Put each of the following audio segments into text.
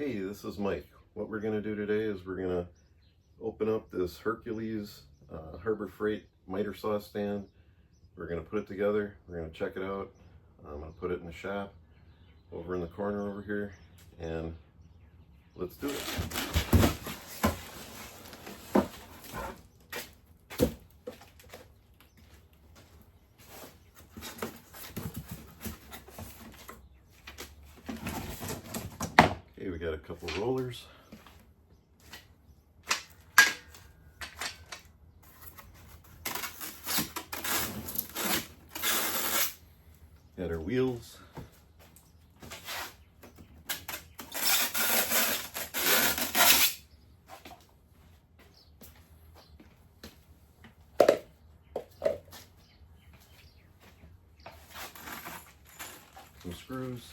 Hey, this is Mike. What we're going to do today is we're going to open up this Hercules Harbor Freight miter saw stand. We're going to put it together. We're going to check it out. I'm going to put it in the shop over in the corner over here, and let's do it. Okay, we got a couple rollers. Got our wheels. Some screws.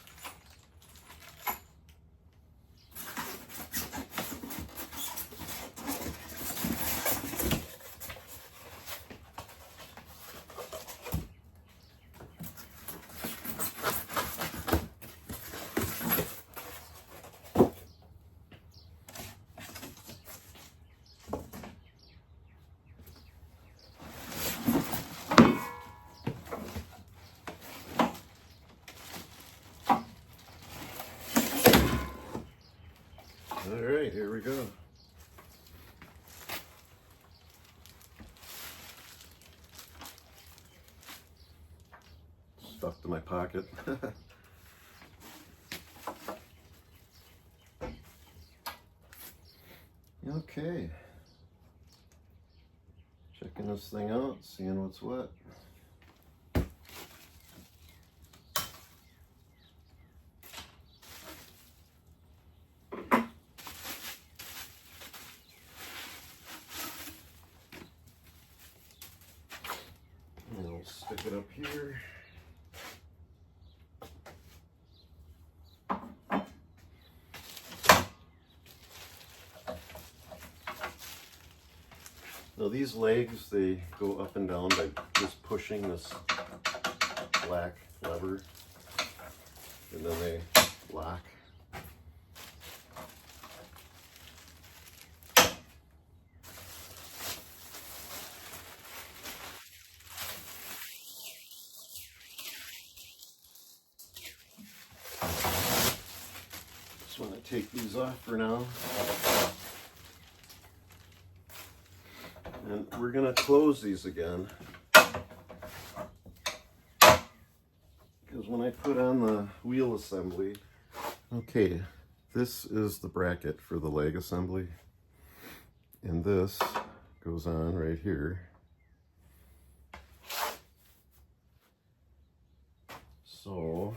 All right, here we go. Stuffed in my pocket. Okay. Checking this thing out, seeing what's what. And we'll stick it up here. Now these legs, they go up and down by just pushing this black lever, and then they lock. Just want to take these off for now. And we're going to close these again, because when I put on the wheel assembly, okay, this is the bracket for the leg assembly, and this goes on right here. So,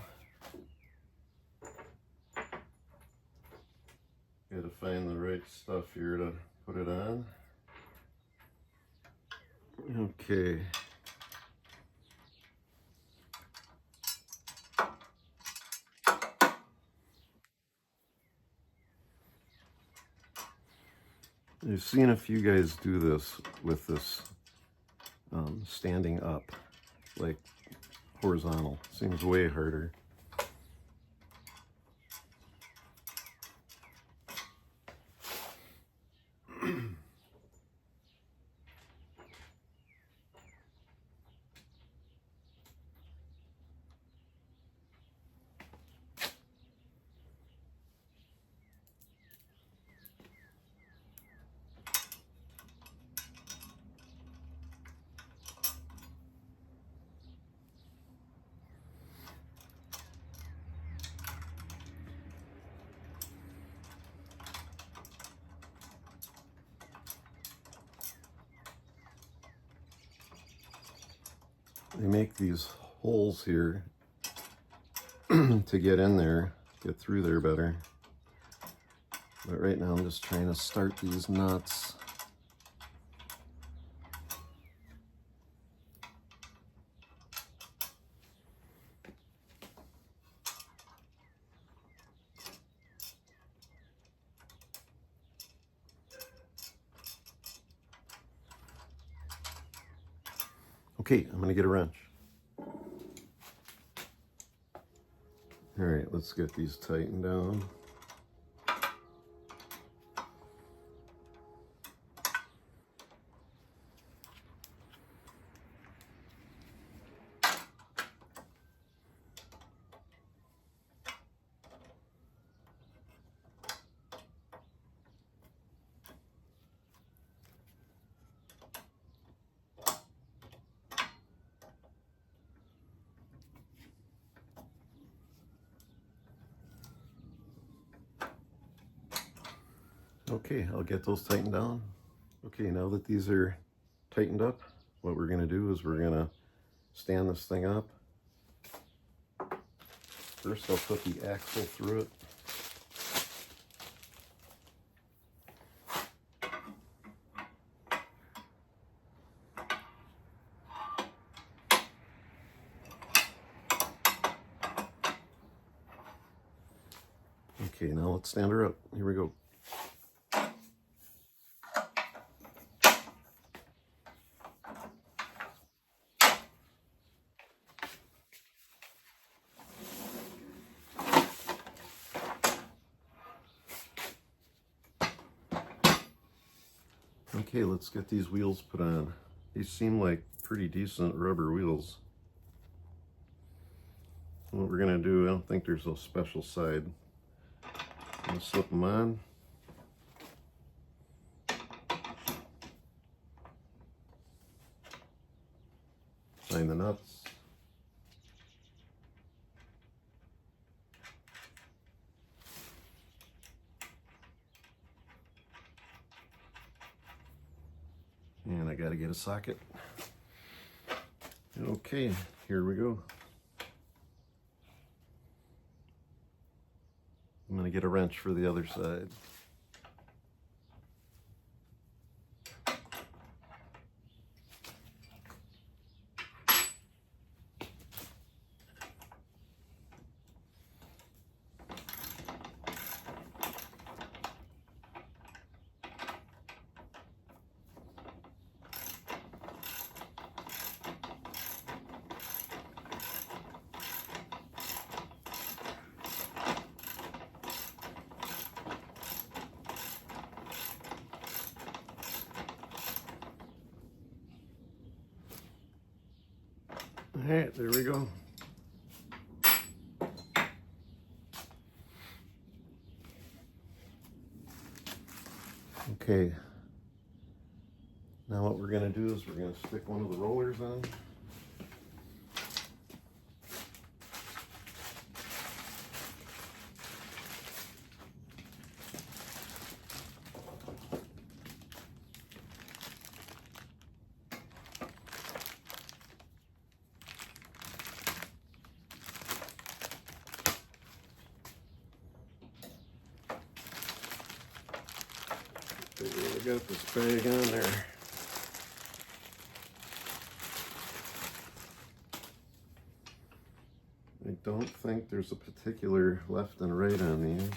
got to find the right stuff here to put it on. Okay. I've seen a few guys do this with this standing up, like horizontal. Seems way harder. They make these holes here to get in there, get through there better. But right now I'm just trying to start these nuts. Okay, I'm gonna get a wrench. All right, let's get these tightened down. Okay, I'll get those tightened down. Okay, now that these are tightened up, what we're gonna do is we're gonna stand this thing up. First, I'll put the axle through it. Okay, now let's stand her up. Here we go. Okay, let's get these wheels put on. These seem like pretty decent rubber wheels. What we're gonna do, I don't think there's a special side. I'm gonna slip them on. Find the nuts. And I gotta get a socket. Okay, here we go. I'm gonna get a wrench for the other side. All right, there we go. Okay, now what we're gonna do is we're gonna stick one of the rollers on. I got this bag on there. I don't think there's a particular left and right on these.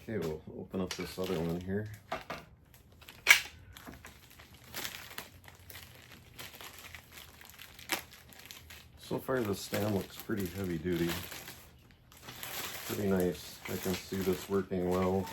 Okay, we'll open up this other one here. So far this stand looks pretty heavy duty. Pretty nice. I can see this working well.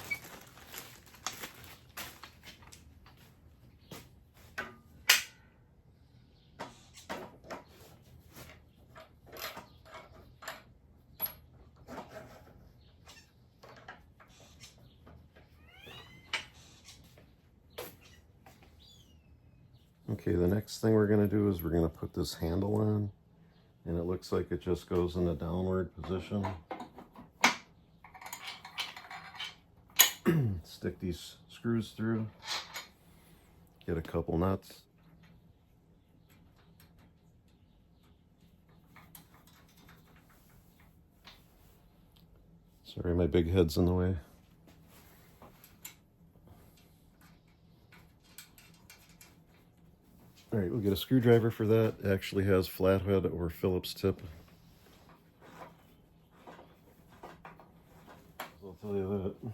Okay, the next thing we're going to do is we're going to put this handle on, and it looks like it just goes in a downward position. Stick these screws through, get a couple nuts. Sorry, my big head's in the way. All right, we'll get a screwdriver for that. It actually has flathead or Phillips tip. I'll tell you that.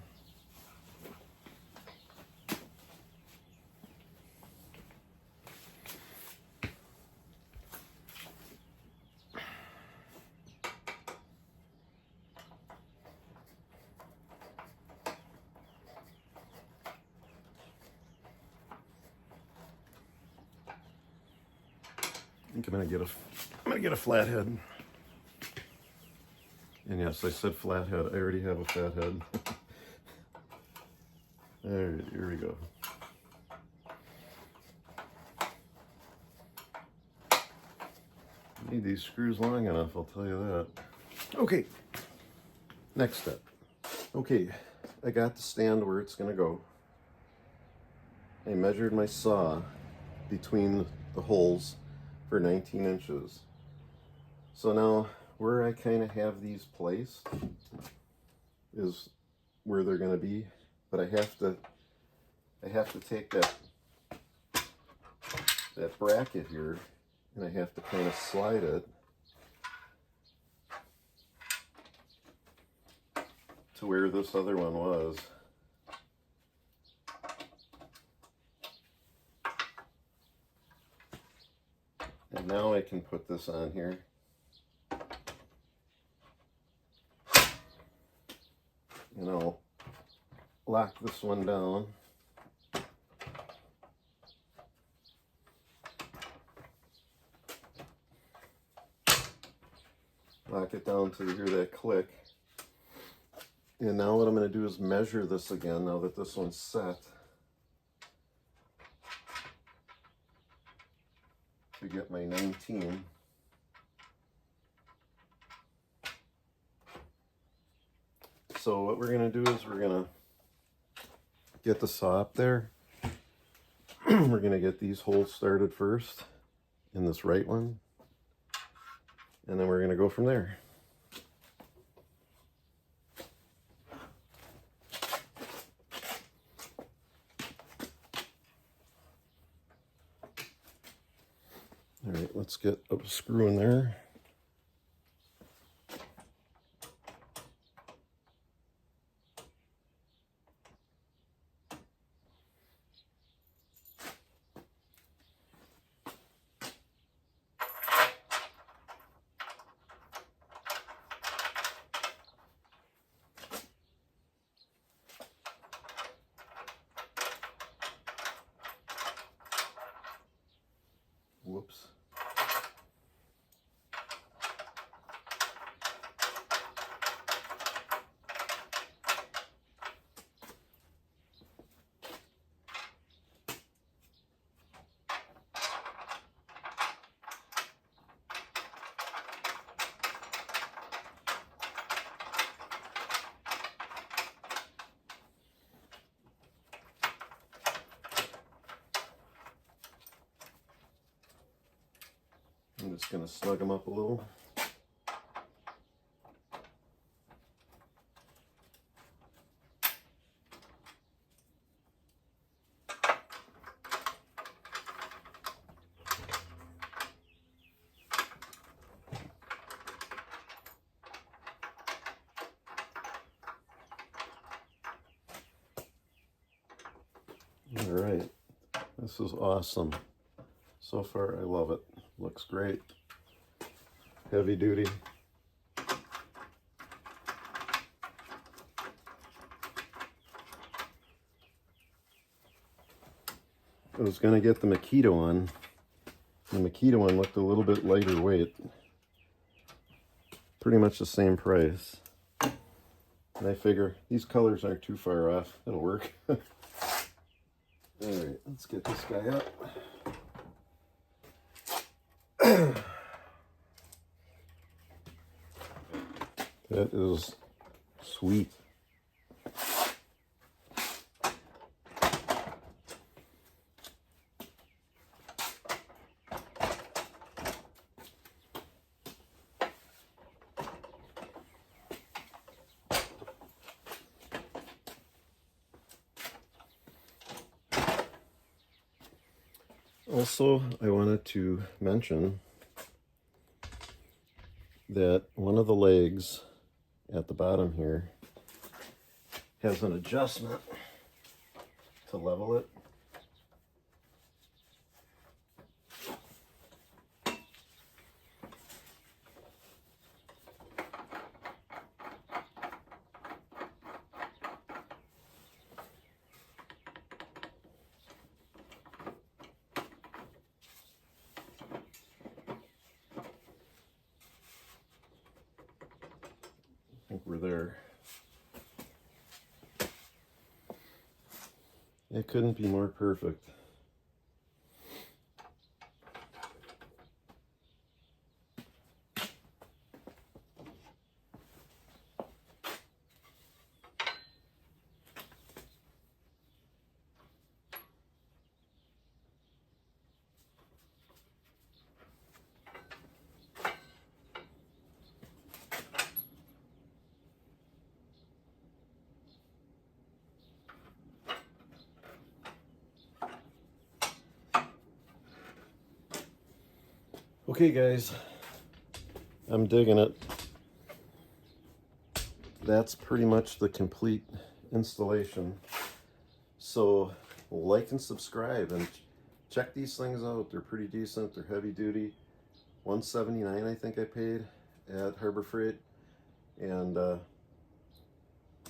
think I'm gonna get a flathead. And yes, I said flathead. I already have a fat head. There, here we go. Need these screws long enough, I'll tell you that. Okay, next step. Okay, I got the stand where it's gonna go. I measured my saw between the holes for 19 inches. So now where I kind of have these placed is where they're going to be, but I have to take that bracket here and I have to kind of slide it to where this other one was. And now I can put this on here. And I'll lock this one down. Lock it down till you hear that click. And now what I'm going to do is measure this again now that this one's set, to get my 19. So what we're going to do is we're going to get the saw up there. We're going to get these holes started first in this right one, and then we're going to go from there. All right, let's get a screw in there. Whoops. I'm just going to snug them up a little. All right, this is awesome. So far, I love it. Looks great. Heavy duty. I was going to get the Makita one. The Makita one looked a little bit lighter weight. Pretty much the same price. And I figure these colors aren't too far off. It'll work. Alright, let's get this guy up. That is sweet. Also, I wanted to mention that one of the legs at the bottom here has an adjustment to level it. we're there. It couldn't be more perfect. Okay guys, I'm digging it. That's pretty much the complete installation. So like and subscribe and check these things out. They're pretty decent. They're heavy duty. $179 I think I paid at Harbor Freight, and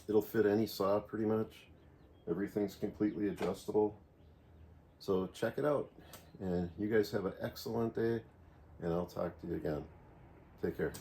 it'll fit any saw pretty much. Everything's completely adjustable. So check it out, and you guys have an excellent day, and I'll talk to you again. Take care.